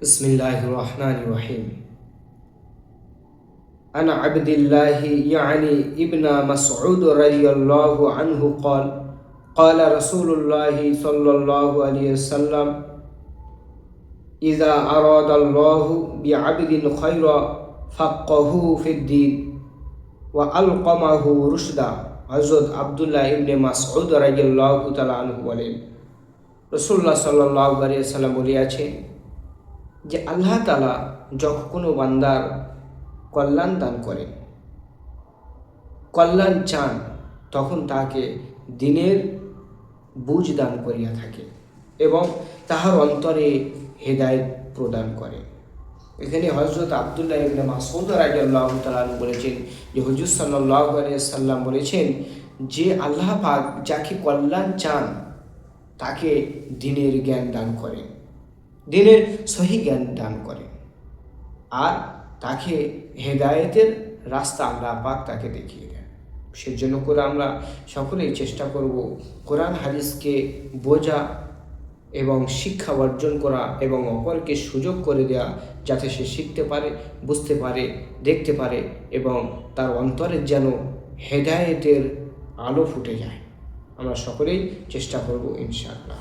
बिस्मिल्लाहिर्रहमानिर्रहीम। अन अब्दिल्लाहि यानी इब्न मसऊद रज़ियल्लाहु अन्हु क़ाल क़ाल रसूलुल्लाहि सल्लल्लाहु अलैहि वसल्लम इज़ा अरादल्लाहु बिअब्दिन खैरा फ़क़्क़हू फ़िद्दीन व अलक़महू रुशदा। हज़रत আব্দুল্লাহ ইবনে মাসউদ রাদিয়াল্লাহু তাআলা আনহু বলেন, রাসূলুল্লাহ সাল্লাল্লাহু আলাইহি ওয়াসাল্লাম বলিয়াছেন যে আল্লাহ তাআলা যখন কোনো বান্দার কল্যাণ দান করেন, কল্যাণ চান, তখন তাকে দিনের বুঝ দান করিয়া থাকে এবং তাহার অন্তরে হেদায়েত প্রদান করে। এখানে হযরত আব্দুল্লাহ ইবনে মাসউদ রাদিয়াল্লাহু তাআলা আনহু বলেছেন যে হুজুর সাল্লাল্লাহু আলাইহি ওয়াসাল্লাম বলেছেন যে আল্লাহ পাক যাকে কল্যাণ চান তাকে দ্বীনের জ্ঞান দান করেন, দ্বীনের সহি জ্ঞান দান করেন, আর তাকে হেদায়েতের রাস্তা আল্লাহ পাক তাকে দেখিয়ে দেন। সেজন্য করে আমরা সকলেই চেষ্টা করব কোরআন হাদিসকে বোঝা এবং শিক্ষা অর্জন করা এবং অপরকে সুযোগ করে দেওয়া, যাতে সে শিখতে পারে, বুঝতে পারে, দেখতে পারে এবং তার অন্তরের যেন হেদায়েতের আলো ফুটে যায়। আমরা সকলেই চেষ্টা করব ইনশাআল্লাহ।